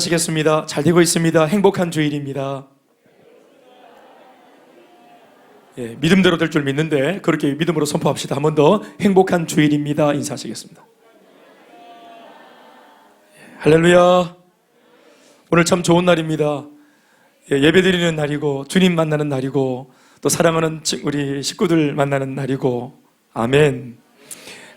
하시겠습니다. 잘 되고 있습니다. 행복한 주일입니다. 예, 믿음대로 될 줄 믿는데 그렇게 믿음으로 선포합시다. 한 번 더 행복한 주일입니다. 인사하시겠습니다. 예, 할렐루야. 오늘 참 좋은 날입니다. 예, 예배드리는 날이고 주님 만나는 날이고 또 사랑하는 우리 식구들 만나는 날이고 아멘.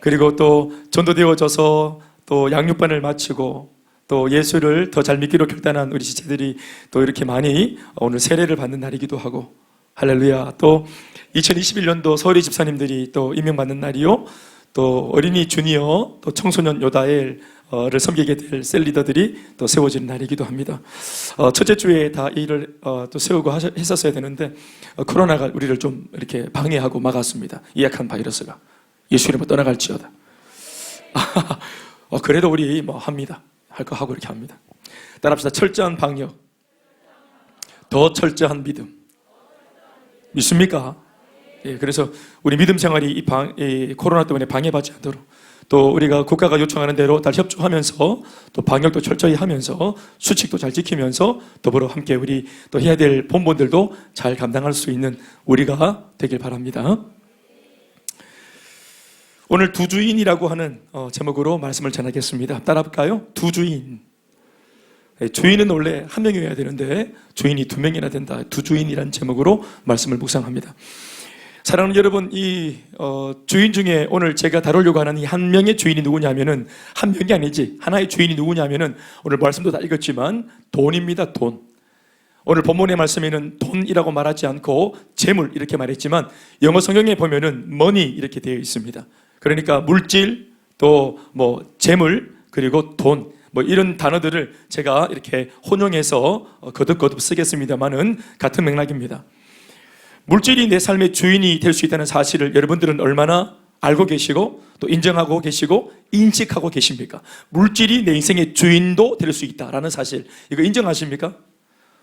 그리고 또 전도되어져서 또 양육반을 마치고 또 예수를 더 잘 믿기로 결단한 우리 지체들이 또 이렇게 많이 오늘 세례를 받는 날이기도 하고 할렐루야. 또 2021년도 서울의 집사님들이 또 임명받는 날이요, 또 어린이 주니어 또 청소년 요다엘을 섬기게 될 셀리더들이 또 세워지는 날이기도 합니다. 첫째 주에 다 일을 또 세우고 했었어야 되는데 코로나가 우리를 좀 이렇게 방해하고 막았습니다. 이 약한 바이러스가 예수 이름으로 떠나갈지어다. 그래도 우리 뭐 합니다. 할 거 하고 이렇게 합니다. 따라합시다. 철저한 방역, 더 철저한 믿음. 믿습니까? 예, 그래서 우리 믿음 생활이 이 코로나 때문에 방해받지 않도록 또 우리가 국가가 요청하는 대로 다 협조하면서 또 방역도 철저히 하면서 수칙도 잘 지키면서 더불어 함께 우리 또 해야 될 본분들도 잘 감당할 수 있는 우리가 되길 바랍니다. 오늘 두 주인이라고 하는 제목으로 말씀을 전하겠습니다. 따라할까요? 두 주인. 주인은 원래 한 명이어야 되는데 주인이 두 명이나 된다. 두 주인이라는 제목으로 말씀을 묵상합니다. 사랑하는 여러분, 이 주인 중에 오늘 제가 다루려고 하는 이 한 명의 주인이 누구냐면은 한 명이 아니지 하나의 주인이 누구냐면은 오늘 말씀도 다 읽었지만 돈입니다. 돈. 오늘 본문의 말씀에는 돈이라고 말하지 않고 재물 이렇게 말했지만 영어 성경에 보면은 money 이렇게 되어 있습니다. 그러니까 물질, 또 뭐 재물, 그리고 돈, 뭐 이런 단어들을 제가 이렇게 혼용해서 거듭거듭 쓰겠습니다만은 같은 맥락입니다. 물질이 내 삶의 주인이 될 수 있다는 사실을 여러분들은 얼마나 알고 계시고 또 인정하고 계시고 인식하고 계십니까? 물질이 내 인생의 주인도 될 수 있다라는 사실, 이거 인정하십니까?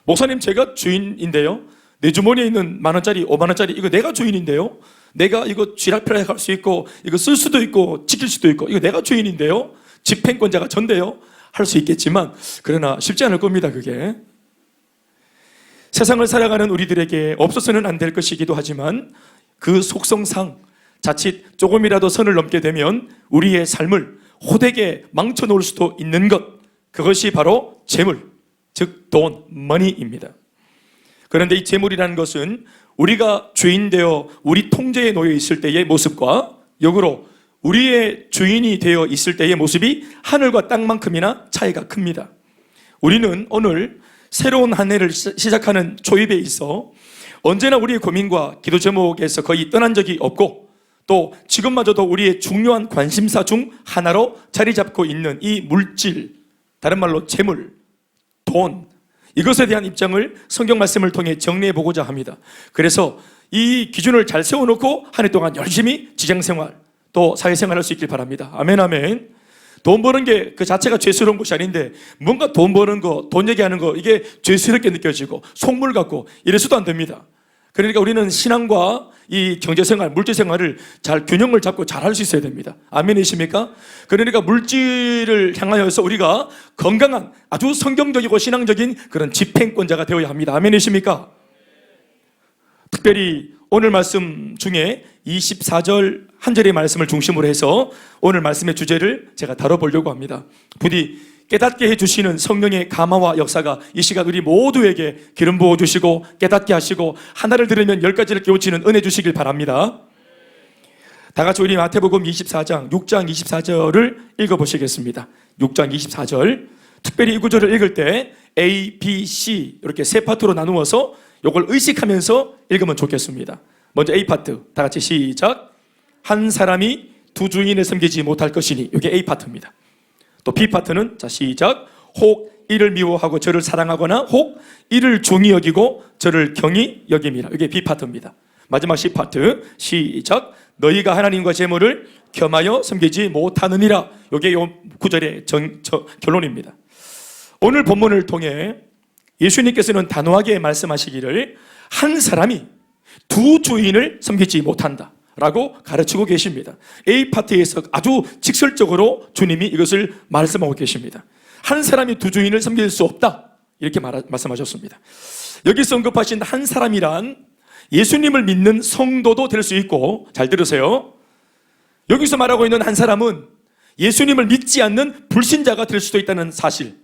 목사님, 제가 주인인데요, 내 주머니에 있는 10,000원짜리 50,000원짜리 이거 내가 주인인데요, 내가 이거 쥐락펴락 할 수 있고 이거 쓸 수도 있고 지킬 수도 있고 이거 내가 주인인데요, 집행권자가 전데요, 할 수 있겠지만 그러나 쉽지 않을 겁니다. 그게 세상을 살아가는 우리들에게 없어서는 안 될 것이기도 하지만 그 속성상 자칫 조금이라도 선을 넘게 되면 우리의 삶을 호되게 망쳐놓을 수도 있는 것, 그것이 바로 재물, 즉 돈, 머니입니다. 그런데 이 재물이라는 것은 우리가 주인 되어 우리 통제에 놓여 있을 때의 모습과 역으로 우리의 주인이 되어 있을 때의 모습이 하늘과 땅만큼이나 차이가 큽니다. 우리는 오늘 새로운 한 해를 시작하는 초입에 있어 언제나 우리의 고민과 기도 제목에서 거의 떠난 적이 없고 또 지금마저도 우리의 중요한 관심사 중 하나로 자리 잡고 있는 이 물질, 다른 말로 재물, 돈, 이것에 대한 입장을 성경 말씀을 통해 정리해 보고자 합니다. 그래서 이 기준을 잘 세워놓고 한 해 동안 열심히 직장생활 또 사회생활 할 수 있길 바랍니다. 아멘, 아멘. 돈 버는 게 그 자체가 죄스러운 것이 아닌데 뭔가 돈 버는 거, 돈 얘기하는 거 이게 죄스럽게 느껴지고 속물 같고 이래서도 안 됩니다. 그러니까 우리는 신앙과 이 경제생활, 물질생활을 잘 균형을 잡고 잘 할 수 있어야 됩니다. 아멘이십니까? 그러니까 물질을 향하여서 우리가 건강한 아주 성경적이고 신앙적인 그런 집행권자가 되어야 합니다. 아멘이십니까? 특별히 오늘 말씀 중에 24절 한 절의 말씀을 중심으로 해서 오늘 말씀의 주제를 제가 다뤄보려고 합니다. 부디 깨닫게 해주시는 성령의 감화와 역사가 이 시간 우리 모두에게 기름 부어주시고 깨닫게 하시고 하나를 들으면 10가지를 깨우치는 은혜 주시길 바랍니다. 다 같이 우리 마태복음 24장 6장 24절을 읽어보시겠습니다. 6장 24절, 특별히 이 구절을 읽을 때 A, B, C 이렇게 세 파트로 나누어서 이걸 의식하면서 읽으면 좋겠습니다. 먼저 A 파트, 다 같이 시작. 한 사람이 두 주인을 섬기지 못할 것이니, 이게 A 파트입니다. 또 B 파트는 자 시작. 혹 이를 미워하고 저를 사랑하거나 혹 이를 중히 여기고 저를 경히 여김이라, 이게 B 파트입니다. 마지막 C 파트 시작. 너희가 하나님과 재물을 겸하여 섬기지 못하느니라, 이게 요 구절의 결론입니다. 오늘 본문을 통해 예수님께서는 단호하게 말씀하시기를 한 사람이 두 주인을 섬기지 못한다 라고 가르치고 계십니다. A 파트에서 아주 직설적으로 주님이 이것을 말씀하고 계십니다. 한 사람이 두 주인을 섬길 수 없다, 이렇게 말씀하셨습니다. 여기서 언급하신 한 사람이란 예수님을 믿는 성도도 될 수 있고, 잘 들으세요, 여기서 말하고 있는 한 사람은 예수님을 믿지 않는 불신자가 될 수도 있다는 사실,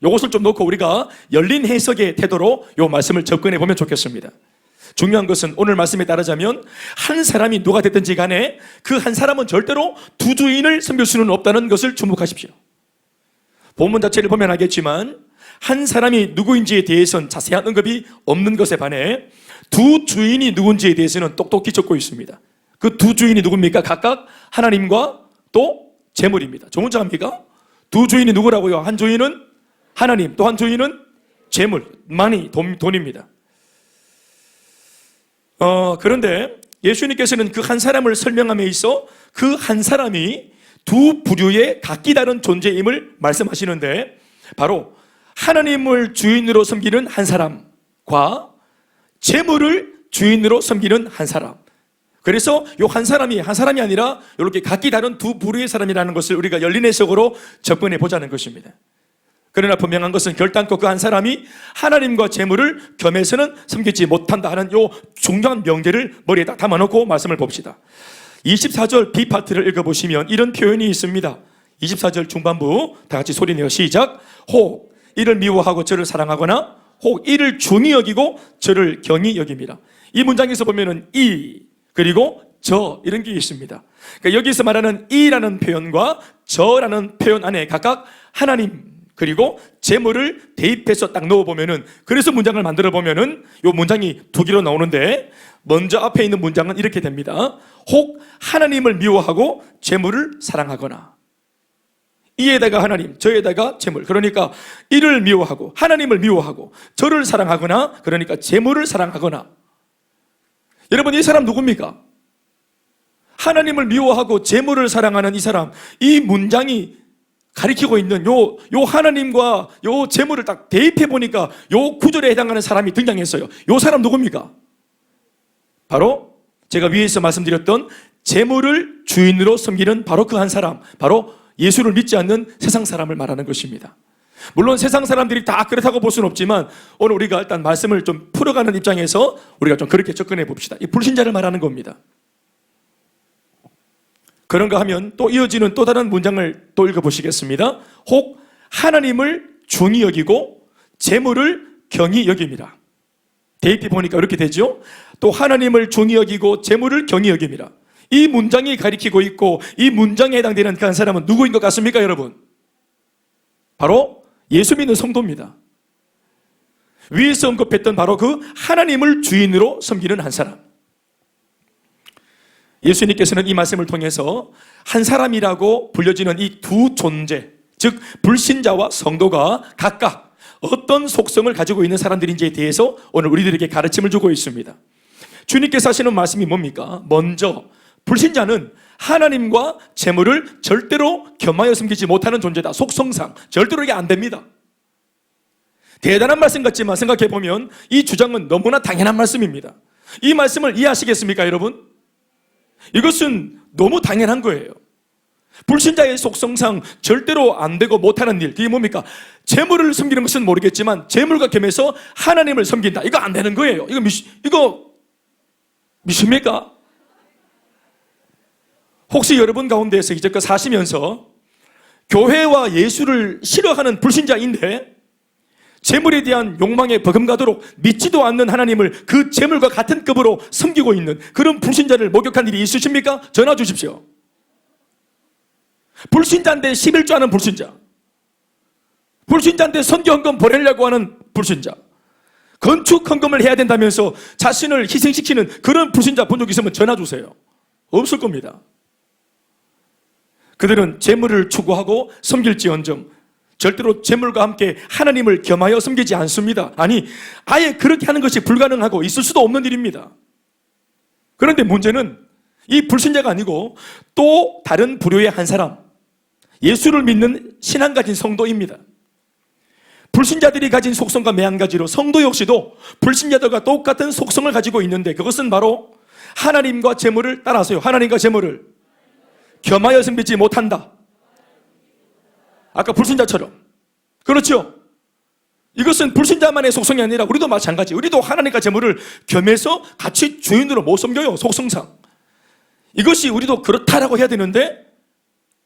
이것을 좀 놓고 우리가 열린 해석의 태도로 이 말씀을 접근해 보면 좋겠습니다. 중요한 것은 오늘 말씀에 따르자면 한 사람이 누가 됐든지 간에 그 한 사람은 절대로 두 주인을 섬길 수는 없다는 것을 주목하십시오. 본문 자체를 보면 알겠지만 한 사람이 누구인지에 대해서는 자세한 언급이 없는 것에 반해 두 주인이 누군지에 대해서는 똑똑히 적고 있습니다. 그 두 주인이 누굽니까? 각각 하나님과 또 재물입니다. 좋은 문장입니까? 두 주인이 누구라고요? 한 주인은 하나님, 또 한 주인은 재물, 마니, 돈입니다. 그런데 예수님께서는 그 한 사람을 설명함에 있어 그 한 사람이 두 부류의 각기 다른 존재임을 말씀하시는데, 바로 하나님을 주인으로 섬기는 한 사람과 재물을 주인으로 섬기는 한 사람. 그래서 이 한 사람이 아니라 이렇게 각기 다른 두 부류의 사람이라는 것을 우리가 열린 해석으로 접근해 보자는 것입니다. 그러나 분명한 것은 결단코 그 한 사람이 하나님과 재물을 겸해서는 섬기지 못한다 하는 이 중요한 명제를 머리에다 담아놓고 말씀을 봅시다. 24절 B파트를 읽어보시면 이런 표현이 있습니다. 24절 중반부 다 같이 소리내어 시작. 혹 이를 미워하고 저를 사랑하거나 혹 이를 중히 여기고 저를 경히 여깁니다. 이 문장에서 보면은 이 그리고 저 이런 게 있습니다. 그러니까 여기서 말하는 이라는 표현과 저라는 표현 안에 각각 하나님 그리고 재물을 대입해서 딱 넣어보면은, 그래서 문장을 만들어 보면은 이 문장이 두 개로 나오는데, 먼저 앞에 있는 문장은 이렇게 됩니다. 혹 하나님을 미워하고 재물을 사랑하거나, 이에다가 하나님, 저에다가 재물, 그러니까 이를 미워하고 하나님을 미워하고 저를 사랑하거나, 그러니까 재물을 사랑하거나. 여러분, 이 사람 누굽니까? 하나님을 미워하고 재물을 사랑하는 이 사람, 이 문장이 가리키고 있는 요 하나님과 요 재물을 딱 대입해 보니까 요 구절에 해당하는 사람이 등장했어요. 요 사람 누굽니까? 바로 제가 위에서 말씀드렸던 재물을 주인으로 섬기는 바로 그 한 사람, 바로 예수를 믿지 않는 세상 사람을 말하는 것입니다. 물론 세상 사람들이 다 그렇다고 볼 수는 없지만 오늘 우리가 일단 말씀을 좀 풀어가는 입장에서 우리가 좀 그렇게 접근해 봅시다. 이 불신자를 말하는 겁니다. 그런가 하면 또 이어지는 또 다른 문장을 또 읽어보시겠습니다. 혹 하나님을 중히 여기고 재물을 경히 여깁니다. 대입해 보니까 이렇게 되죠. 또 하나님을 중히 여기고 재물을 경히 여깁니다. 이 문장이 가리키고 있고 이 문장에 해당되는 그 한 사람은 누구인 것 같습니까, 여러분? 바로 예수 믿는 성도입니다. 위에서 언급했던 바로 그 하나님을 주인으로 섬기는 한 사람. 예수님께서는 이 말씀을 통해서 한 사람이라고 불려지는 이 두 존재, 즉 불신자와 성도가 각각 어떤 속성을 가지고 있는 사람들인지에 대해서 오늘 우리들에게 가르침을 주고 있습니다. 주님께서 하시는 말씀이 뭡니까? 먼저 불신자는 하나님과 재물을 절대로 겸하여 섬기지 못하는 존재다. 속성상 절대로 이게 안 됩니다. 대단한 말씀 같지만 생각해보면 이 주장은 너무나 당연한 말씀입니다. 이 말씀을 이해하시겠습니까, 여러분? 이것은 너무 당연한 거예요. 불신자의 속성상 절대로 안 되고 못하는 일, 그게 뭡니까? 재물을 섬기는 것은 모르겠지만 재물과 겸해서 하나님을 섬긴다, 이거 안 되는 거예요. 이거 믿습니까? 혹시 여러분 가운데에서 이제껏 사시면서 교회와 예수를 싫어하는 불신자인데 재물에 대한 욕망에 버금가도록 믿지도 않는 하나님을 그 재물과 같은 급으로 섬기고 있는 그런 불신자를 목격한 일이 있으십니까? 전화 주십시오. 불신자인데 11조 하는 불신자, 불신자인데 선교 헌금 보내려고 하는 불신자, 건축 헌금을 해야 된다면서 자신을 희생시키는 그런 불신자 본 적 있으면 전화 주세요. 없을 겁니다. 그들은 재물을 추구하고 섬길지언정 절대로 재물과 함께 하나님을 겸하여 섬기지 않습니다. 아니, 아예 그렇게 하는 것이 불가능하고 있을 수도 없는 일입니다. 그런데 문제는 이 불신자가 아니고 또 다른 부류의 한 사람, 예수를 믿는 신앙 가진 성도입니다. 불신자들이 가진 속성과 매한가지로 성도 역시도 불신자들과 똑같은 속성을 가지고 있는데, 그것은 바로 하나님과 재물을 따라서요, 하나님과 재물을 겸하여 섬기지 못한다. 아까 불신자처럼 그렇죠? 이것은 불신자만의 속성이 아니라 우리도 마찬가지. 우리도 하나님과 재물을 겸해서 같이 주인으로 못 섬겨요. 속성상. 이것이 우리도 그렇다라고 해야 되는데,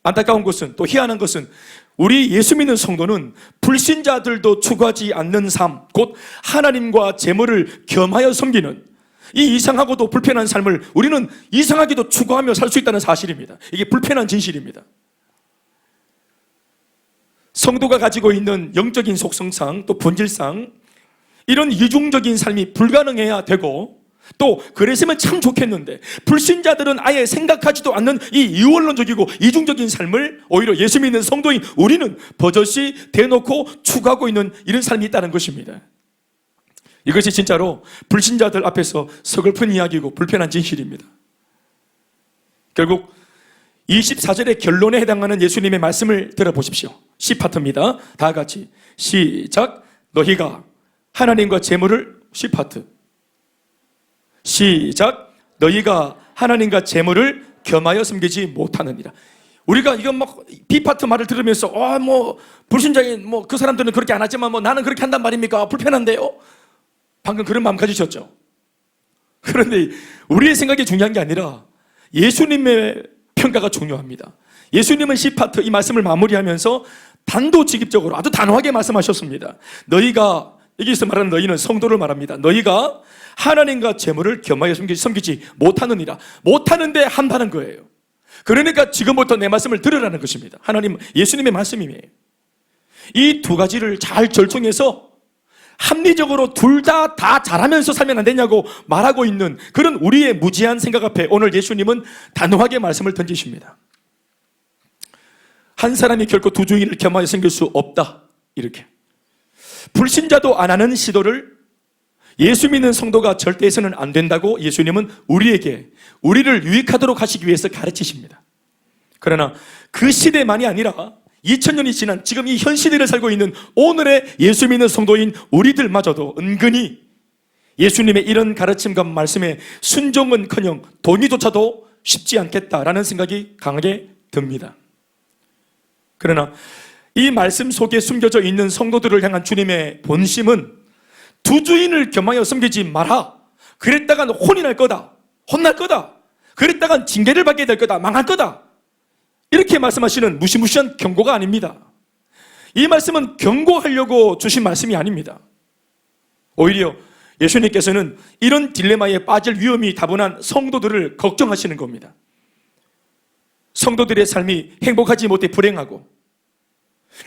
안타까운 것은, 또 희한한 것은, 우리 예수 믿는 성도는 불신자들도 추구하지 않는 삶, 곧 하나님과 재물을 겸하여 섬기는 이 이상하고도 불편한 삶을 우리는 이상하게도 추구하며 살 수 있다는 사실입니다. 이게 불편한 진실입니다. 성도가 가지고 있는 영적인 속성상, 또 본질상 이런 이중적인 삶이 불가능해야 되고, 또 그랬으면 참 좋겠는데 불신자들은 아예 생각하지도 않는 이 이원론적이고 이중적인 삶을 오히려 예수 믿는 성도인 우리는 버젓이 대놓고 추구하고 있는 이런 삶이 있다는 것입니다. 이것이 진짜로 불신자들 앞에서 서글픈 이야기고 불편한 진실입니다. 결국 24절의 결론에 해당하는 예수님의 말씀을 들어보십시오. C파트입니다. 다 같이 시작. 너희가 하나님과 재물을, C파트 시작. 너희가 하나님과 재물을 겸하여 섬기지 못하느니라. 우리가 이건 막 B파트 말을 들으면서 불신자인 그 사람들은 그렇게 안 하지만 나는 그렇게 한단 말입니까? 불편한데요? 방금 그런 마음 가지셨죠? 그런데 우리의 생각이 중요한 게 아니라 예수님의 평가가 중요합니다. 예수님은 C파트 이 말씀을 마무리하면서 단도직입적으로 아주 단호하게 말씀하셨습니다. 너희가, 여기서 말하는 너희는 성도를 말합니다. 너희가 하나님과 재물을 겸하여 섬기지 못하느니라. 못하는데 한다는 거예요. 그러니까 지금부터 내 말씀을 들으라는 것입니다. 예수님의 말씀이에요. 이 두 가지를 잘 절충해서 합리적으로 둘 다 잘하면서 살면 안 되냐고 말하고 있는 그런 우리의 무지한 생각 앞에 오늘 예수님은 단호하게 말씀을 던지십니다. 한 사람이 결코 두 주인을 겸하여 섬길 수 없다. 이렇게. 불신자도 안 하는 시도를 예수 믿는 성도가 절대 해서는 안 된다고 예수님은 우리를 유익하도록 하시기 위해서 가르치십니다. 그러나 그 시대만이 아니라 2000년이 지난 지금 이 현 시대를 살고 있는 오늘의 예수 믿는 성도인 우리들마저도 은근히 예수님의 이런 가르침과 말씀에 순종은커녕 동의조차도 쉽지 않겠다라는 생각이 강하게 듭니다. 그러나 이 말씀 속에 숨겨져 있는 성도들을 향한 주님의 본심은 두 주인을 겸하여 섬기지 마라. 그랬다간 혼이 날 거다. 혼날 거다. 그랬다간 징계를 받게 될 거다. 망할 거다. 이렇게 말씀하시는 무시무시한 경고가 아닙니다. 이 말씀은 경고하려고 주신 말씀이 아닙니다. 오히려 예수님께서는 이런 딜레마에 빠질 위험이 다분한 성도들을 걱정하시는 겁니다. 성도들의 삶이 행복하지 못해 불행하고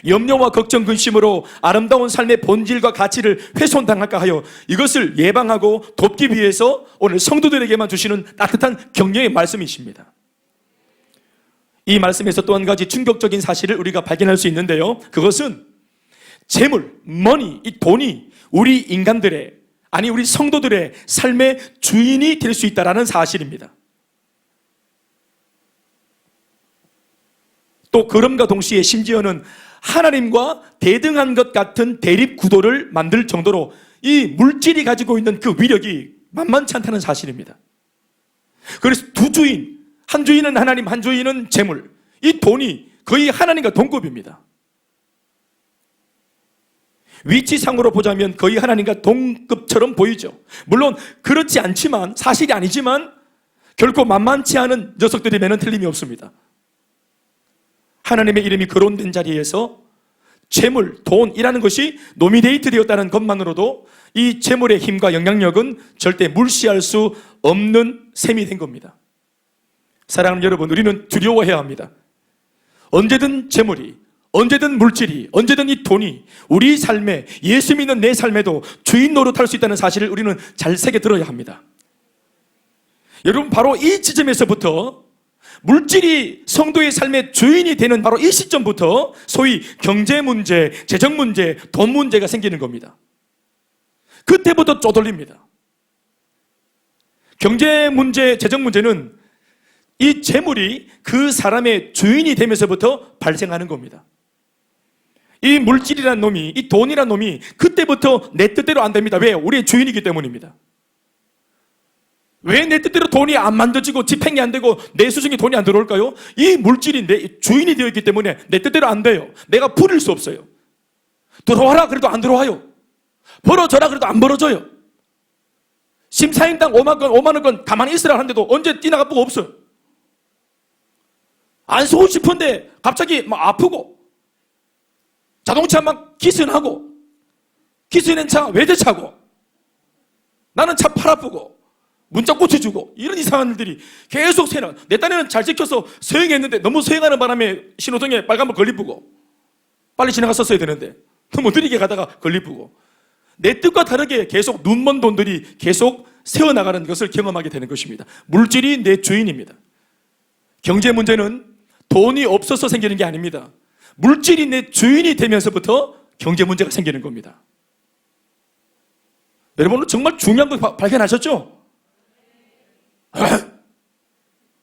염려와 걱정, 근심으로 아름다운 삶의 본질과 가치를 훼손당할까 하여 이것을 예방하고 돕기 위해서 오늘 성도들에게만 주시는 따뜻한 격려의 말씀이십니다. 이 말씀에서 또 한 가지 충격적인 사실을 우리가 발견할 수 있는데요. 그것은 재물, 머니, 이 돈이 우리 인간들의, 아니 우리 성도들의 삶의 주인이 될 수 있다는 사실입니다. 또 그럼과 동시에 심지어는 하나님과 대등한 것 같은 대립 구도를 만들 정도로 이 물질이 가지고 있는 그 위력이 만만치 않다는 사실입니다. 그래서 두 주인, 한 주인은 하나님, 한 주인은 재물, 이 돈이 거의 하나님과 동급입니다. 위치상으로 보자면 거의 하나님과 동급처럼 보이죠. 물론 그렇지 않지만, 사실이 아니지만 결코 만만치 않은 녀석들이면 틀림이 없습니다. 하나님의 이름이 거론된 자리에서 재물, 돈이라는 것이 노미네이트 되었다는 것만으로도 이 재물의 힘과 영향력은 절대 물시할 수 없는 셈이 된 겁니다. 사랑하는 여러분, 우리는 두려워해야 합니다. 언제든 재물이, 언제든 물질이, 언제든 이 돈이 우리 삶에, 예수 믿는 내 삶에도 주인 노릇할 수 있다는 사실을 우리는 잘 새겨들어야 합니다. 여러분, 바로 이 지점에서부터 물질이 성도의 삶의 주인이 되는 바로 이 시점부터 소위 경제 문제, 재정 문제, 돈 문제가 생기는 겁니다. 그때부터 쪼들립니다. 경제 문제, 재정 문제는 이 재물이 그 사람의 주인이 되면서부터 발생하는 겁니다. 이 물질이란 놈이, 이 돈이란 놈이 그때부터 내 뜻대로 안 됩니다. 왜? 우리의 주인이기 때문입니다. 왜 내 뜻대로 돈이 안 만들어지고 집행이 안 되고 내 수중에 돈이 안 들어올까요? 이 물질이 내 주인이 되어 있기 때문에 내 뜻대로 안 돼요. 내가 부릴 수 없어요. 들어와라 그래도 안 들어와요. 벌어져라 그래도 안 벌어져요. 심사인당 5만 원권 가만히 있으라 하는데도 언제 뛰나가 보고 없어요. 안 쓰고 싶은데 갑자기 막 아프고, 자동차 막 기스나고, 기스낸 차 외제차고, 나는 차 팔 아프고, 문자 꽂혀주고, 이런 이상한 일들이 계속 새나. 내 딴에는 잘 지켜서 서행했는데 너무 서행하는 바람에 신호등에 빨간불 걸리쁘고, 빨리 지나갔었어야 되는데 너무 느리게 가다가 걸리쁘고, 내 뜻과 다르게 계속 눈먼 돈들이 계속 새어나가는 것을 경험하게 되는 것입니다. 물질이 내 주인입니다. 경제 문제는 돈이 없어서 생기는 게 아닙니다. 물질이 내 주인이 되면서부터 경제 문제가 생기는 겁니다. 여러분 정말 중요한 거 발견하셨죠?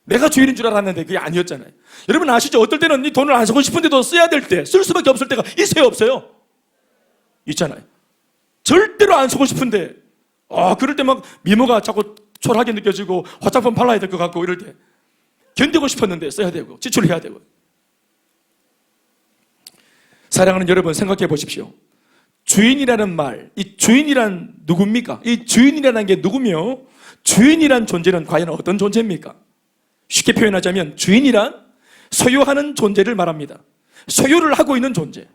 내가 주인인 줄 알았는데 그게 아니었잖아요. 여러분 아시죠? 어떨 때는 이 돈을 안 쓰고 싶은데도 써야 될 때, 쓸 수밖에 없을 때가 있어요, 없어요? 있잖아요. 절대로 안 쓰고 싶은데 그럴 때 막 미모가 자꾸 초라하게 느껴지고 화장품 발라야 될 것 같고, 이럴 때 견디고 싶었는데 써야 되고 지출해야 되고. 사랑하는 여러분, 생각해 보십시오. 주인이라는 말, 이 주인이란 누굽니까? 이 주인이라는 게 누구며, 주인이란 존재는 과연 어떤 존재입니까? 쉽게 표현하자면 주인이란 소유하는 존재를 말합니다. 소유를 하고 있는 존재.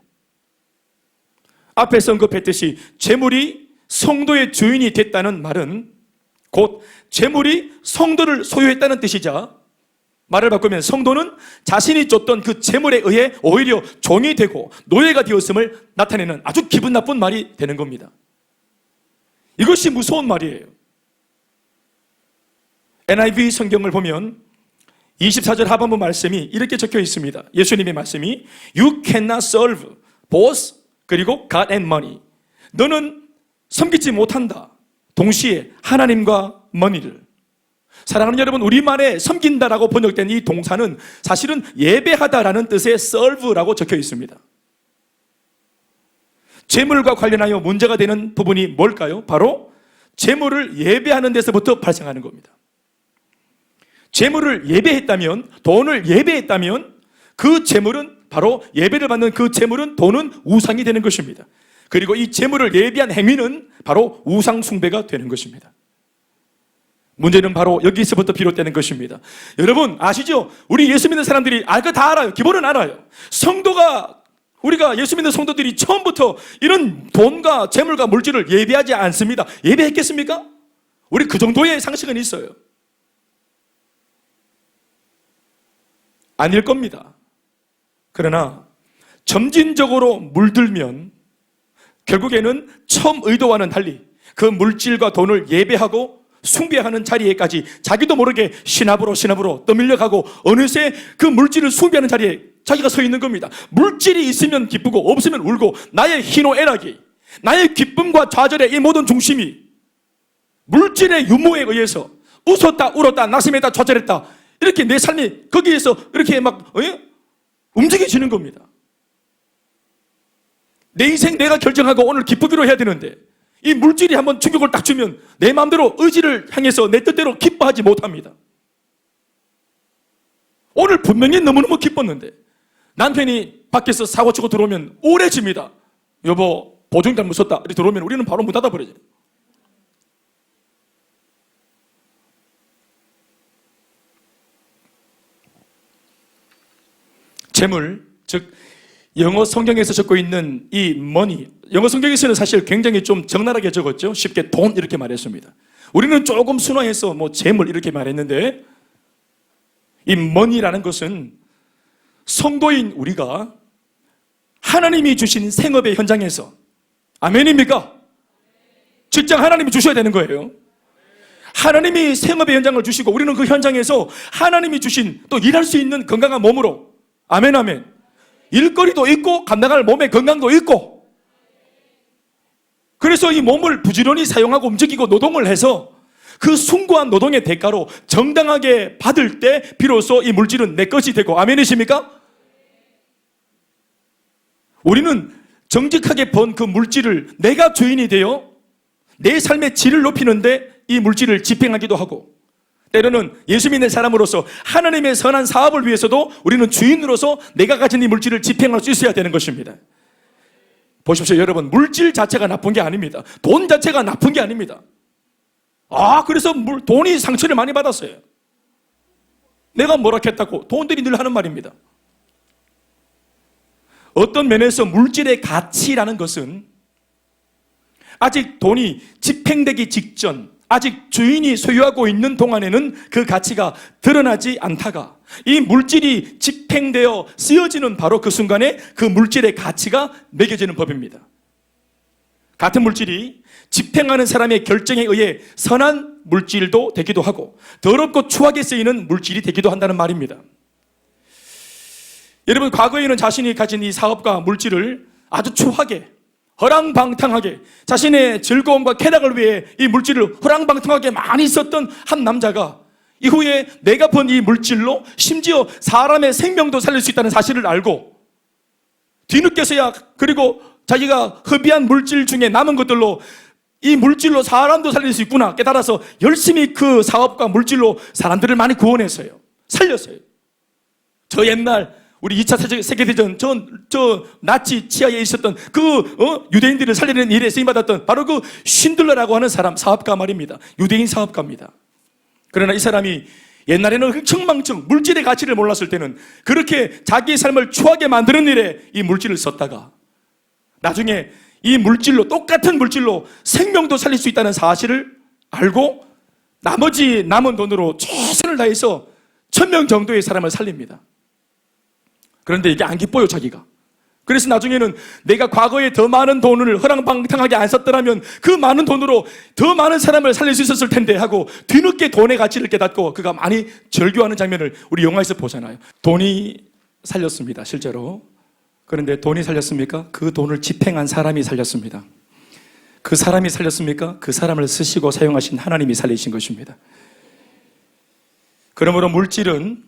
앞에서 언급했듯이 재물이 성도의 주인이 됐다는 말은 곧 재물이 성도를 소유했다는 뜻이자, 말을 바꾸면 성도는 자신이 줬던 그 재물에 의해 오히려 종이 되고 노예가 되었음을 나타내는 아주 기분 나쁜 말이 되는 겁니다. 이것이 무서운 말이에요. NIV 성경을 보면 24절 하반부 말씀이 이렇게 적혀 있습니다. 예수님의 말씀이 You cannot serve both, 그리고 God and money. 너는 섬기지 못한다, 동시에 하나님과 머니를. 사랑하는 여러분, 우리말에 섬긴다라고 번역된 이 동사는 사실은 예배하다라는 뜻의 serve라고 적혀 있습니다. 재물과 관련하여 문제가 되는 부분이 뭘까요? 바로 재물을 예배하는 데서부터 발생하는 겁니다. 재물을 예배했다면, 돈을 예배했다면 그 재물은, 바로 예배를 받는 그 재물은, 돈은 우상이 되는 것입니다. 그리고 이 재물을 예배한 행위는 바로 우상 숭배가 되는 것입니다. 문제는 바로 여기서부터 비롯되는 것입니다. 여러분 아시죠? 우리 예수 믿는 사람들이 알 거 다 알아요. 기본은 알아요. 성도가, 우리가 예수 믿는 성도들이 처음부터 이런 돈과 재물과 물질을 예배하지 않습니다. 예배했겠습니까? 우리 그 정도의 상식은 있어요. 아닐 겁니다. 그러나 점진적으로 물들면 결국에는 처음 의도와는 달리 그 물질과 돈을 예배하고 숭배하는 자리에까지 자기도 모르게 신압으로 떠밀려가고 어느새 그 물질을 숭배하는 자리에 자기가 서 있는 겁니다. 물질이 있으면 기쁘고 없으면 울고, 나의 희노애락이, 나의 기쁨과 좌절의 이 모든 중심이 물질의 유무에 의해서 웃었다 울었다 낙심했다 좌절했다, 이렇게 내 삶이 거기에서 이렇게 막 움직여지는 겁니다. 내 인생 내가 결정하고 오늘 기쁘기로 해야 되는데 이 물질이 한번 충격을 딱 주면 내 마음대로 의지를 향해서 내 뜻대로 기뻐하지 못합니다. 오늘 분명히 너무너무 기뻤는데 남편이 밖에서 사고치고 들어오면 우울해집니다. 여보 보증 잘못 썼다 이렇게 들어오면 우리는 바로 문 닫아버려요. 재물, 즉 영어 성경에서 적고 있는 이 money, 영어 성경에서는 사실 굉장히 좀 적나라하게 적었죠. 쉽게 돈 이렇게 말했습니다. 우리는 조금 순화해서 뭐 재물 이렇게 말했는데, 이 money라는 것은 성도인 우리가 하나님이 주신 생업의 현장에서, 아멘입니까? 직장 하나님이 주셔야 되는 거예요. 하나님이 생업의 현장을 주시고 우리는 그 현장에서 하나님이 주신 또 일할 수 있는 건강한 몸으로, 아멘 아멘, 일거리도 있고 감당할 몸의 건강도 있고, 그래서 이 몸을 부지런히 사용하고 움직이고 노동을 해서 그 숭고한 노동의 대가로 정당하게 받을 때 비로소 이 물질은 내 것이 되고, 아멘이십니까? 우리는 정직하게 번 그 물질을 내가 주인이 되어 내 삶의 질을 높이는데 이 물질을 집행하기도 하고, 때로는 예수 믿는 사람으로서 하나님의 선한 사업을 위해서도 우리는 주인으로서 내가 가진 이 물질을 집행할 수 있어야 되는 것입니다. 보십시오, 여러분. 물질 자체가 나쁜 게 아닙니다. 돈 자체가 나쁜 게 아닙니다. 그래서 돈이 상처를 많이 받았어요. 내가 뭐라 했다고 돈들이 늘 하는 말입니다. 어떤 면에서 물질의 가치라는 것은 아직 돈이 집행되기 직전, 아직 주인이 소유하고 있는 동안에는 그 가치가 드러나지 않다가 이 물질이 집행되어 쓰여지는 바로 그 순간에 그 물질의 가치가 매겨지는 법입니다. 같은 물질이 집행하는 사람의 결정에 의해 선한 물질도 되기도 하고 더럽고 추하게 쓰이는 물질이 되기도 한다는 말입니다. 여러분, 과거에는 자신이 가진 이 사업과 물질을 아주 추하게, 허랑방탕하게 자신의 즐거움과 쾌락을 위해 이 물질을 허랑방탕하게 많이 썼던 한 남자가 이후에 내가 번 이 물질로 심지어 사람의 생명도 살릴 수 있다는 사실을 알고 뒤늦게서야, 그리고 자기가 허비한 물질 중에 남은 것들로 이 물질로 사람도 살릴 수 있구나 깨달아서 열심히 그 사업과 물질로 사람들을 많이 구원했어요. 살렸어요. 저 옛날 우리 2차 세계대전 저 나치 치하에 있었던 그 유대인들을 살리는 일에 쓰임받았던 바로 그 쉰들러라고 하는 사람, 사업가 말입니다. 유대인 사업가입니다. 그러나 이 사람이 옛날에는 흥청망청 물질의 가치를 몰랐을 때는 그렇게 자기의 삶을 추하게 만드는 일에 이 물질을 썼다가 나중에 이 물질로, 똑같은 물질로 생명도 살릴 수 있다는 사실을 알고 나머지 남은 돈으로 최선을 다해서 1000명 정도의 사람을 살립니다. 그런데 이게 안 기뻐요, 자기가. 그래서 나중에는 내가 과거에 더 많은 돈을 허랑방탕하게 안 썼더라면 그 많은 돈으로 더 많은 사람을 살릴 수 있었을 텐데 하고 뒤늦게 돈의 가치를 깨닫고 그가 많이 절규하는 장면을 우리 영화에서 보잖아요. 돈이 살렸습니다, 실제로. 그런데 돈이 살렸습니까? 그 돈을 집행한 사람이 살렸습니다. 그 사람이 살렸습니까? 그 사람을 쓰시고 사용하신 하나님이 살리신 것입니다. 그러므로 물질은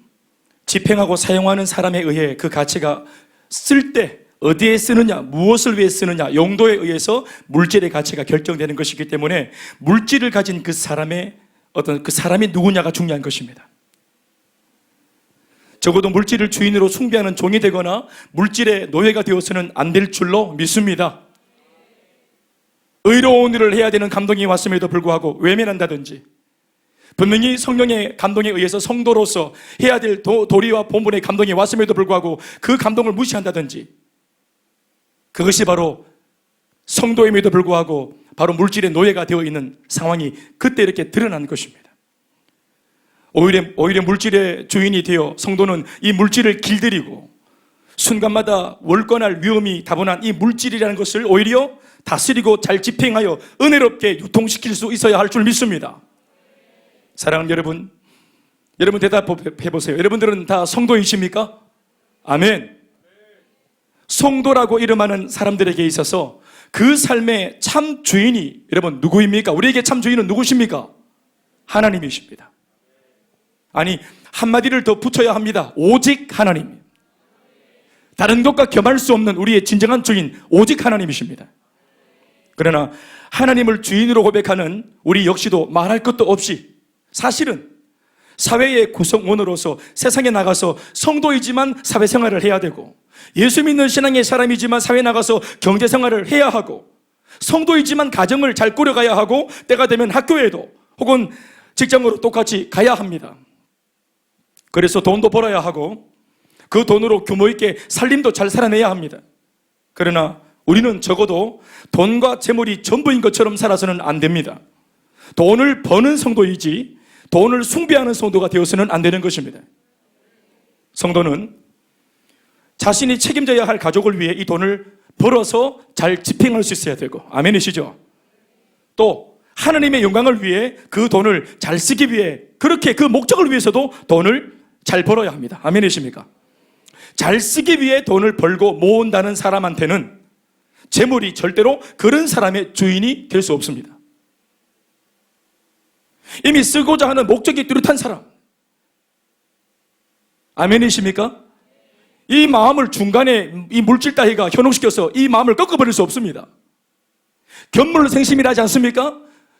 집행하고 사용하는 사람에 의해 그 가치가 쓸 때 어디에 쓰느냐, 무엇을 위해 쓰느냐, 용도에 의해서 물질의 가치가 결정되는 것이기 때문에 물질을 가진 그 사람의 그 사람이 누구냐가 중요한 것입니다. 적어도 물질을 주인으로 숭배하는 종이 되거나 물질의 노예가 되어서는 안 될 줄로 믿습니다. 의로운 일을 해야 되는 감동이 왔음에도 불구하고 외면한다든지, 분명히 성령의 감동에 의해서 성도로서 해야 될 도리와 본분의 감동이 왔음에도 불구하고 그 감동을 무시한다든지, 그것이 바로 성도임에도 불구하고 바로 물질의 노예가 되어 있는 상황이 그때 이렇게 드러난 것입니다. 오히려 물질의 주인이 되어 성도는 이 물질을 길들이고 순간마다 월권할 위험이 다분한 이 물질이라는 것을 오히려 다스리고 잘 집행하여 은혜롭게 유통시킬 수 있어야 할 줄 믿습니다. 사랑하는 여러분, 여러분 대답해 보세요. 여러분들은 다 성도이십니까? 아멘. 성도라고 이름하는 사람들에게 있어서 그 삶의 참 주인이 여러분 누구입니까? 우리에게 참 주인은 누구십니까? 하나님이십니다. 아니, 한마디를 더 붙여야 합니다. 오직 하나님. 다른 것과 겸할 수 없는 우리의 진정한 주인 오직 하나님이십니다. 그러나 하나님을 주인으로 고백하는 우리 역시도 말할 것도 없이 사실은 사회의 구성원으로서 세상에 나가서 성도이지만 사회생활을 해야 되고, 예수 믿는 신앙의 사람이지만 사회에 나가서 경제생활을 해야 하고, 성도이지만 가정을 잘 꾸려가야 하고, 때가 되면 학교에도 혹은 직장으로 똑같이 가야 합니다. 그래서 돈도 벌어야 하고 그 돈으로 규모 있게 살림도 잘 살아내야 합니다. 그러나 우리는 적어도 돈과 재물이 전부인 것처럼 살아서는 안 됩니다. 돈을 버는 성도이지 돈을 숭배하는 성도가 되어서는 안 되는 것입니다. 성도는 자신이 책임져야 할 가족을 위해 이 돈을 벌어서 잘 집행할 수 있어야 되고, 아멘이시죠? 또 하나님의 영광을 위해 그 돈을 잘 쓰기 위해, 그렇게 그 목적을 위해서도 돈을 잘 벌어야 합니다. 아멘이십니까? 잘 쓰기 위해 돈을 벌고 모은다는 사람한테는 재물이 절대로 그런 사람의 주인이 될 수 없습니다. 이미 쓰고자 하는 목적이 뚜렷한 사람, 아멘이십니까? 이 마음을 중간에 이 물질 따위가 현혹시켜서 이 마음을 꺾어버릴 수 없습니다. 견물생심이라지 않습니까?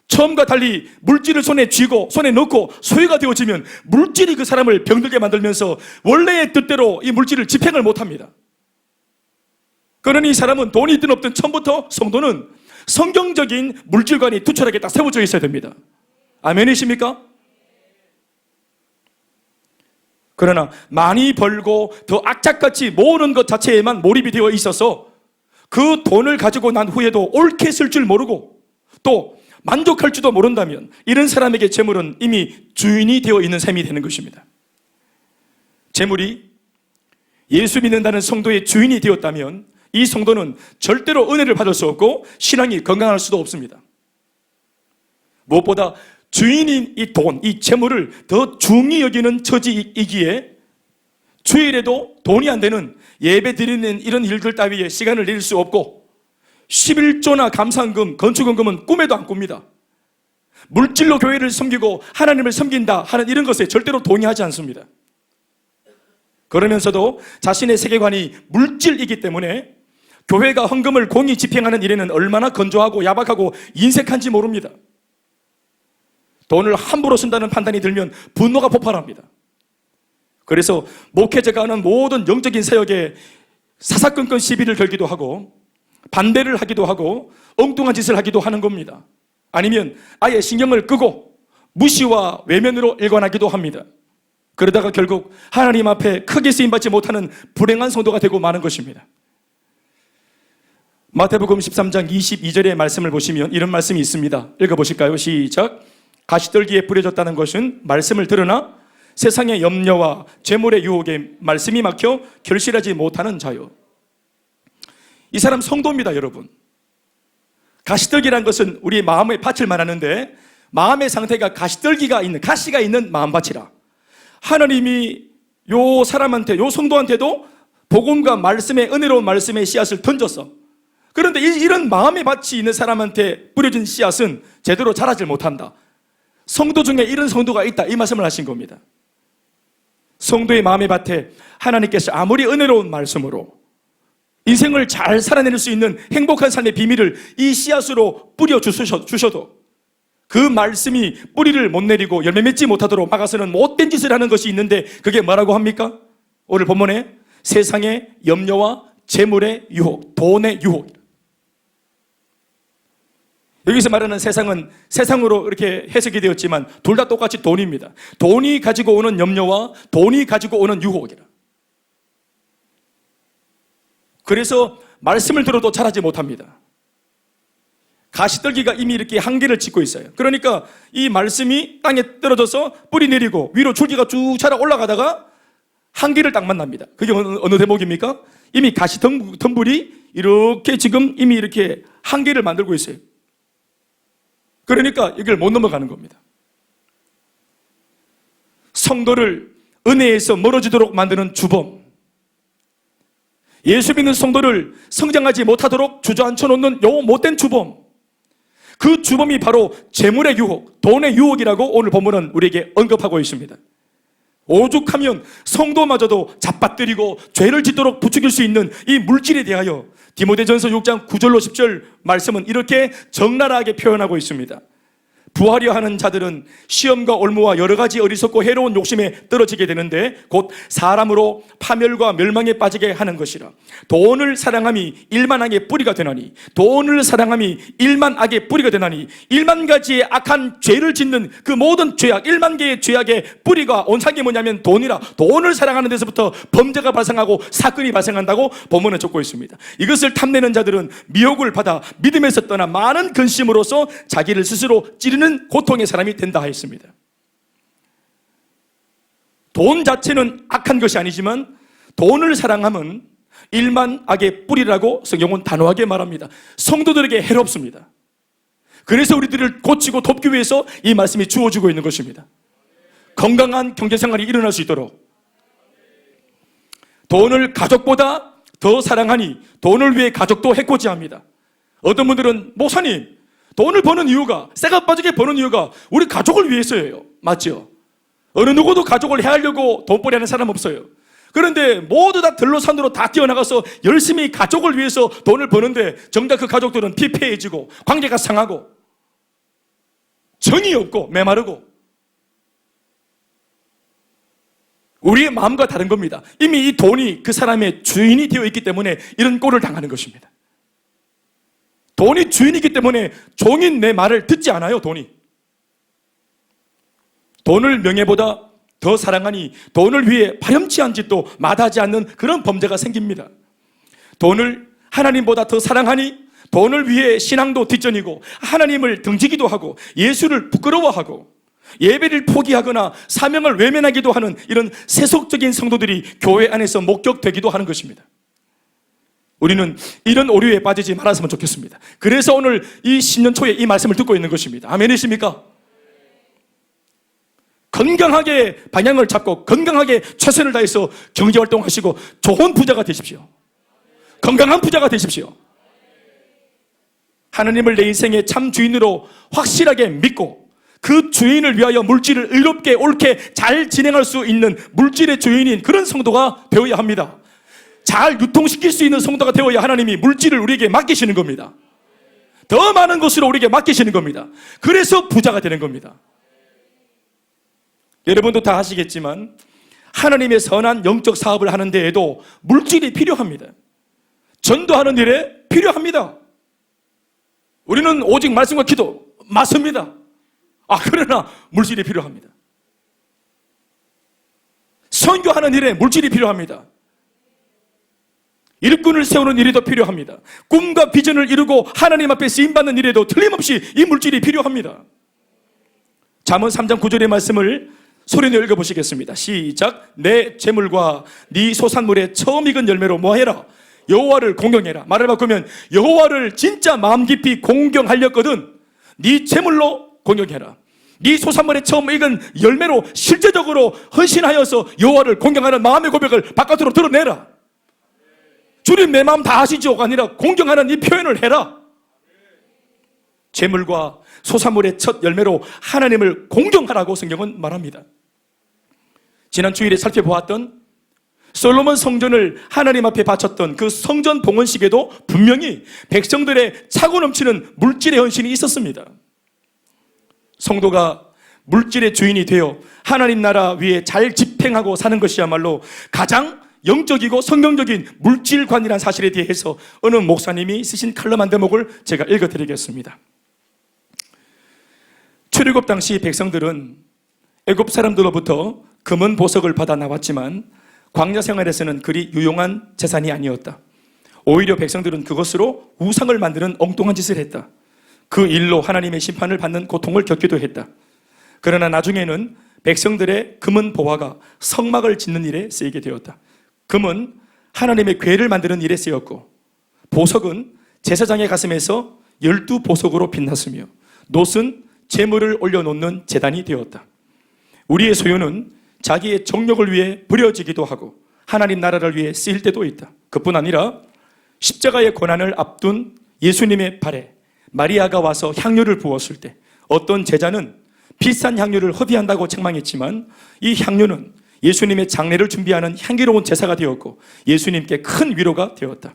처음과 달리 물질을 손에 쥐고 손에 넣고 소유가 되어지면 물질이 그 사람을 병들게 만들면서 원래의 뜻대로 이 물질을 집행을 못합니다. 그러니 이 사람은 돈이 있든 없든 처음부터 성도는 성경적인 물질관이 투철하게 딱 세워져 있어야 됩니다. 아멘이십니까? 그러나 많이 벌고 더 악착같이 모으는 것 자체에만 몰입이 되어 있어서 그 돈을 가지고 난 후에도 옳게 쓸 줄 모르고 또 만족할 줄도 모른다면 이런 사람에게 재물은 이미 주인이 되어 있는 셈이 되는 것입니다. 재물이 예수 믿는다는 성도의 주인이 되었다면 이 성도는 절대로 은혜를 받을 수 없고 신앙이 건강할 수도 없습니다. 무엇보다 주인인 이 돈, 이 재물을 더 중히 여기는 처지이기에 주일에도 돈이 안 되는 예배 드리는 이런 일들 따위에 시간을 낼 수 없고 11조나 감사헌금, 건축헌금은 꿈에도 안 꿉니다. 물질로 교회를 섬기고 하나님을 섬긴다 하는 이런 것에 절대로 동의하지 않습니다. 그러면서도 자신의 세계관이 물질이기 때문에 교회가 헌금을 공히 집행하는 일에는 얼마나 건조하고 야박하고 인색한지 모릅니다. 돈을 함부로 쓴다는 판단이 들면 분노가 폭발합니다. 그래서 목회자가 하는 모든 영적인 사역에 사사건건 시비를 걸기도 하고 반대를 하기도 하고 엉뚱한 짓을 하기도 하는 겁니다. 아니면 아예 신경을 끄고 무시와 외면으로 일관하기도 합니다. 그러다가 결국 하나님 앞에 크게 쓰임받지 못하는 불행한 성도가 되고 마는 것입니다. 마태복음 13장 22절의 말씀을 보시면 이런 말씀이 있습니다. 읽어보실까요? 시작. 가시떨기에 뿌려졌다는 것은 말씀을 들으나 세상의 염려와 재물의 유혹에 말씀이 막혀 결실하지 못하는 자요. 이 사람 성도입니다, 여러분. 가시떨기란 것은 우리 마음의 밭을 말하는데 마음의 상태가 가시떨기가 있는, 가시가 있는 마음밭이라. 하나님이 요 사람한테, 요 성도한테도 복음과 말씀의 은혜로운 말씀의 씨앗을 던졌어. 그런데 이런 마음의 밭이 있는 사람한테 뿌려진 씨앗은 제대로 자라질 못한다. 성도 중에 이런 성도가 있다, 이 말씀을 하신 겁니다. 성도의 마음의 밭에 하나님께서 아무리 은혜로운 말씀으로 인생을 잘 살아낼 수 있는 행복한 삶의 비밀을 이 씨앗으로 뿌려 주셔도 그 말씀이 뿌리를 못 내리고 열매 맺지 못하도록 막아서는 못된 짓을 하는 것이 있는데 그게 뭐라고 합니까? 오늘 본문에 세상의 염려와 재물의 유혹, 돈의 유혹. 여기서 말하는 세상은 세상으로 이렇게 해석이 되었지만 둘 다 똑같이 돈입니다. 돈이 가지고 오는 염려와 돈이 가지고 오는 유혹이라. 그래서 말씀을 들어도 자라지 못합니다. 가시떨기가 이미 이렇게 한계를 찍고 있어요. 그러니까 이 말씀이 땅에 떨어져서 뿌리 내리고 위로 줄기가 쭉 자라 올라가다가 한계를 딱 만납니다. 그게 어느 대목입니까? 이미 가시 덤불이 이렇게 지금 이미 이렇게 한계를 만들고 있어요. 그러니까 이걸 못 넘어가는 겁니다. 성도를 은혜에서 멀어지도록 만드는 주범, 예수 믿는 성도를 성장하지 못하도록 주저앉혀 놓는 요 못된 주범, 그 주범이 바로 재물의 유혹, 돈의 유혹이라고 오늘 본문은 우리에게 언급하고 있습니다. 오죽하면 성도마저도 잡아뜨리고 죄를 짓도록 부추길 수 있는 이 물질에 대하여 디모데전서 6장 9절로 10절 말씀은 이렇게 적나라하게 표현하고 있습니다. 부하려 하는 자들은 시험과 올무와 여러 가지 어리석고 해로운 욕심에 떨어지게 되는데 곧 사람으로 파멸과 멸망에 빠지게 하는 것이라. 돈을 사랑함이 일만 악의 뿌리가 되나니, 돈을 사랑함이 일만 악의 뿌리가 되나니, 1만 가지의 악한 죄를 짓는 그 모든 죄악, 1만 개의 죄악의 뿌리가 온상이 뭐냐면 돈이라. 돈을 사랑하는 데서부터 범죄가 발생하고 사건이 발생한다고 본문에 적고 있습니다. 이것을 탐내는 자들은 미혹을 받아 믿음에서 떠나 많은 근심으로써 자기를 스스로 찌르는 고통의 사람이 된다 하였습니다. 돈 자체는 악한 것이 아니지만 돈을 사랑함은 일만 악의 뿌리라고 성경은 단호하게 말합니다. 성도들에게 해롭습니다. 그래서 우리들을 고치고 돕기 위해서 이 말씀이 주어지고 있는 것입니다. 건강한 경제생활이 일어날 수 있도록. 돈을 가족보다 더 사랑하니 돈을 위해 가족도 해코지합니다. 어떤 분들은 목사님, 돈을 버는 이유가, 쇠가 빠지게 버는 이유가 우리 가족을 위해서예요. 맞죠? 어느 누구도 가족을 해하려고 돈벌이 하는 사람 없어요. 그런데 모두 다 들로 산으로 다 뛰어나가서 열심히 가족을 위해서 돈을 버는데 정작 그 가족들은 피폐해지고 관계가 상하고 정이 없고 메마르고 우리의 마음과 다른 겁니다. 이미 이 돈이 그 사람의 주인이 되어 있기 때문에 이런 꼴을 당하는 것입니다. 돈이 주인이기 때문에 종인 내 말을 듣지 않아요. 돈을 명예보다 더 사랑하니 돈을 위해 파렴치한 짓도 마다하지 않는 그런 범죄가 생깁니다. 돈을 하나님보다 더 사랑하니 돈을 위해 신앙도 뒷전이고 하나님을 등지기도 하고 예수를 부끄러워하고 예배를 포기하거나 사명을 외면하기도 하는 이런 세속적인 성도들이 교회 안에서 목격되기도 하는 것입니다. 우리는 이런 오류에 빠지지 말았으면 좋겠습니다. 그래서 오늘 이 신년 초에 이 말씀을 듣고 있는 것입니다. 아멘이십니까? 건강하게 방향을 잡고 건강하게 최선을 다해서 경제활동하시고 좋은 부자가 되십시오. 건강한 부자가 되십시오. 하나님을 내 인생의 참 주인으로 확실하게 믿고 그 주인을 위하여 물질을 의롭게 옳게 잘 진행할 수 있는 물질의 주인인 그런 성도가 되어야 합니다. 잘 유통시킬 수 있는 성도가 되어야 하나님이 물질을 우리에게 맡기시는 겁니다. 더 많은 것으로 우리에게 맡기시는 겁니다. 그래서 부자가 되는 겁니다. 여러분도 다 아시겠지만 하나님의 선한 영적 사업을 하는 데에도 물질이 필요합니다. 전도하는 일에 필요합니다. 우리는 오직 말씀과 기도 맞습니다. 그러나 물질이 필요합니다. 선교하는 일에 물질이 필요합니다. 일꾼을 세우는 일에도 필요합니다. 꿈과 비전을 이루고 하나님 앞에 쓰임받는 일에도 틀림없이 이 물질이 필요합니다. 잠언 3장 9절의 말씀을 소리내어 읽어보시겠습니다. 시작. 내 재물과 네 소산물의 처음 익은 열매로 뭐해라? 여호와를 공경해라. 말을 바꾸면 여호와를 진짜 마음 깊이 공경하렸거든 네 재물로 공경해라. 네 소산물의 처음 익은 열매로 실제적으로 헌신하여서 여호와를 공경하는 마음의 고백을 바깥으로 드러내라. 주님 내 마음 다 아시죠가 아니라 공경하는 이 표현을 해라. 재물과 소산물의 첫 열매로 하나님을 공경하라고 성경은 말합니다. 지난 주일에 살펴보았던 솔로몬 성전을 하나님 앞에 바쳤던 그 성전 봉헌식에도 분명히 백성들의 차고 넘치는 물질의 헌신이 있었습니다. 성도가 물질의 주인이 되어 하나님 나라 위에 잘 집행하고 사는 것이야말로 가장 영적이고 성경적인 물질관이라는 사실에 대해서 어느 목사님이 쓰신 칼럼 한 대목을 제가 읽어드리겠습니다. 출애굽 당시 백성들은 애굽 사람들로부터 금은 보석을 받아 나왔지만 광야 생활에서는 그리 유용한 재산이 아니었다. 오히려 백성들은 그것으로 우상을 만드는 엉뚱한 짓을 했다. 그 일로 하나님의 심판을 받는 고통을 겪기도 했다. 그러나 나중에는 백성들의 금은 보화가 성막을 짓는 일에 쓰이게 되었다. 금은 하나님의 궤를 만드는 일에 쓰였고 보석은 제사장의 가슴에서 12보석으로 빛났으며 놋은 재물을 올려놓는 제단이 되었다. 우리의 소유는 자기의 정욕을 위해 버려지기도 하고 하나님 나라를 위해 쓰일 때도 있다. 그뿐 아니라 십자가의 고난을 앞둔 예수님의 발에 마리아가 와서 향유를 부었을 때 어떤 제자는 비싼 향유를 허비한다고 책망했지만 이 향유는 예수님의 장례를 준비하는 향기로운 제사가 되었고 예수님께 큰 위로가 되었다.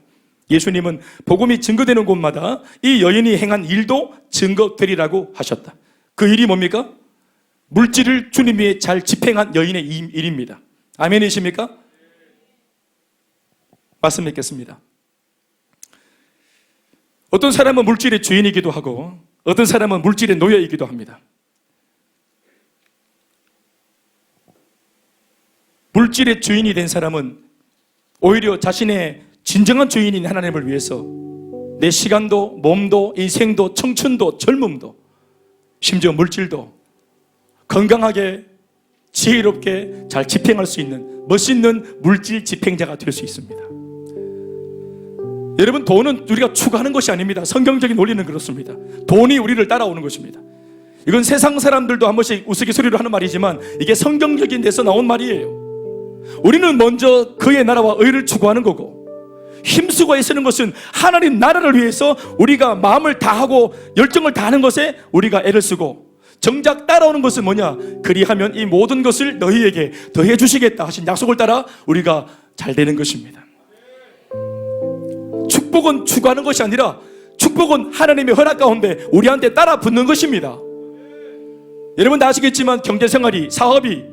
예수님은 복음이 증거되는 곳마다 이 여인이 행한 일도 증거되리라고 하셨다. 그 일이 뭡니까? 물질을 주님 위해 잘 집행한 여인의 일입니다. 아멘이십니까? 말씀 맺겠습니다. 어떤 사람은 물질의 주인이기도 하고 어떤 사람은 물질의 노예이기도 합니다. 물질의 주인이 된 사람은 오히려 자신의 진정한 주인인 하나님을 위해서 내 시간도 몸도 인생도 청춘도 젊음도 심지어 물질도 건강하게 지혜롭게 잘 집행할 수 있는 멋있는 물질 집행자가 될 수 있습니다. 여러분, 돈은 우리가 추구하는 것이 아닙니다. 성경적인 논리는 그렇습니다. 돈이 우리를 따라오는 것입니다. 이건 세상 사람들도 한 번씩 우스갯소리로 하는 말이지만 이게 성경적인 데서 나온 말이에요. 우리는 먼저 그의 나라와 의를 추구하는 거고 힘쓰고 애쓰는 것은 하나님 나라를 위해서 우리가 마음을 다하고 열정을 다하는 것에 우리가 애를 쓰고 정작 따라오는 것은 뭐냐? 그리하면 이 모든 것을 너희에게 더해 주시겠다 하신 약속을 따라 우리가 잘 되는 것입니다. 축복은 추구하는 것이 아니라 축복은 하나님의 허락 가운데 우리한테 따라 붙는 것입니다. 여러분 다 아시겠지만 경제생활이 사업이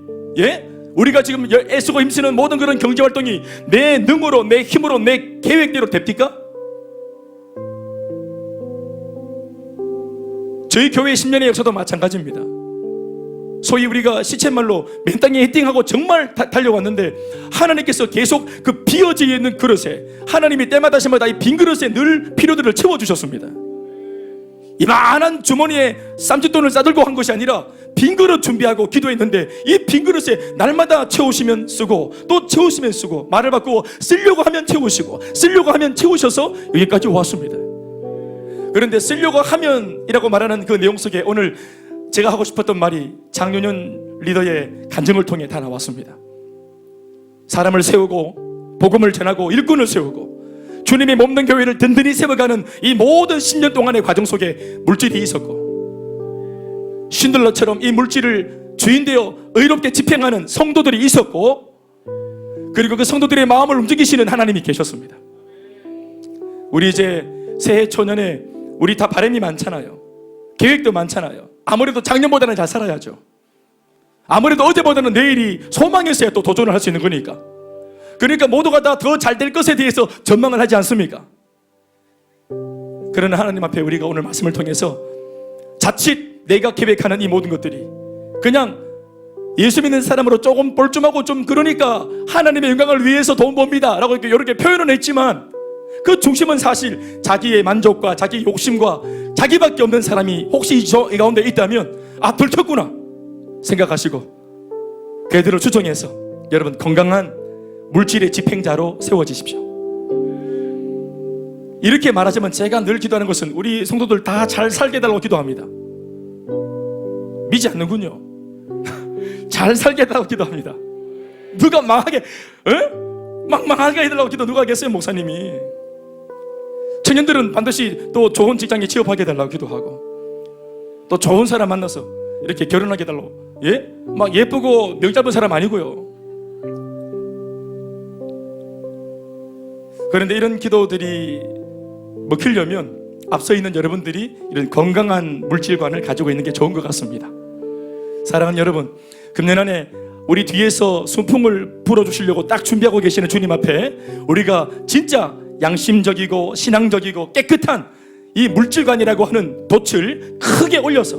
우리가 지금 애쓰고 힘쓰는 모든 그런 경제활동이 내 능으로, 내 힘으로, 내 계획대로 됩니까? 저희 교회 10년의 역사도 마찬가지입니다. 소위 우리가 시쳇말로 맨 땅에 헤딩하고 정말 달려왔는데, 하나님께서 계속 그 비어져 있는 그릇에, 하나님이 때마다 이 빈 그릇에 늘 필요들을 채워주셨습니다. 이만한 주머니에 쌈짓돈을 싸들고 한 것이 아니라 빈 그릇 준비하고 기도했는데, 이 빈 그릇에 날마다 채우시면 쓰고 또 채우시면 쓰고, 말을 바꾸고 쓰려고 하면 채우시고 쓰려고 하면 채우셔서 여기까지 왔습니다. 그런데 쓰려고 하면이라고 말하는 그 내용 속에 오늘 제가 하고 싶었던 말이 장윤현 리더의 간증을 통해 다 나왔습니다. 사람을 세우고 복음을 전하고 일꾼을 세우고 주님이 몸된 교회를 든든히 세워가는 이 모든 10년 동안의 과정 속에 물질이 있었고, 신들러처럼 이 물질을 주인되어 의롭게 집행하는 성도들이 있었고, 그리고 그 성도들의 마음을 움직이시는 하나님이 계셨습니다. 우리 이제 새해 초년에 우리 다 바람이 많잖아요. 계획도 많잖아요. 아무래도 작년보다는 잘 살아야죠. 아무래도 어제보다는 내일이 소망했어야 또 도전을 할 수 있는 거니까. 그러니까 모두가 다 더 잘 될 것에 대해서 전망을 하지 않습니까? 그러나 하나님 앞에 우리가 오늘 말씀을 통해서 자칫 내가 계획하는 이 모든 것들이 그냥 예수 믿는 사람으로 조금 뻘쭘하고 좀 그러니까 하나님의 영광을 위해서 돈 법니다 라고 이렇게 표현은 했지만, 그 중심은 사실 자기의 만족과 자기 욕심과 자기밖에 없는 사람이 혹시 이 가운데 있다면, 아, 들켰구나 생각하시고 그들을 추정해서 여러분 건강한 물질의 집행자로 세워지십시오. 이렇게 말하자면 제가 늘 기도하는 것은 우리 성도들 다 잘 살게 해달라고 기도합니다. 믿지 않는군요. 잘 살게 해달라고 기도합니다. 누가 망하게 망하게 해달라고 기도 누가 하겠어요? 목사님이. 청년들은 반드시 또 좋은 직장에 취업하게 해달라고 기도하고, 또 좋은 사람 만나서 이렇게 결혼하게 해달라고, 막 예쁘고 명 잡은 사람 아니고요. 그런데 이런 기도들이 먹히려면 앞서 있는 여러분들이 이런 건강한 물질관을 가지고 있는 게 좋은 것 같습니다. 사랑하는 여러분, 금년 안에 우리 뒤에서 순풍을 불어주시려고 딱 준비하고 계시는 주님 앞에 우리가 진짜 양심적이고 신앙적이고 깨끗한 이 물질관이라고 하는 돛을 크게 올려서,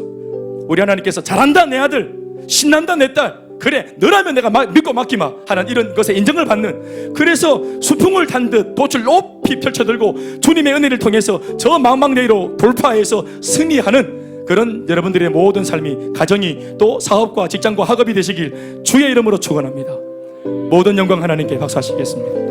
우리 하나님께서 잘한다 내 아들, 신난다 내 딸, 그래 너라면 내가 믿고 맡기마 하는 이런 것에 인정을 받는, 그래서 수풍을 단 듯 돛을 높이 펼쳐들고 주님의 은혜를 통해서 저 망망대해로 돌파해서 승리하는 그런 여러분들의 모든 삶이, 가정이, 또 사업과 직장과 학업이 되시길 주의 이름으로 축원합니다. 모든 영광 하나님께 박수하시겠습니다.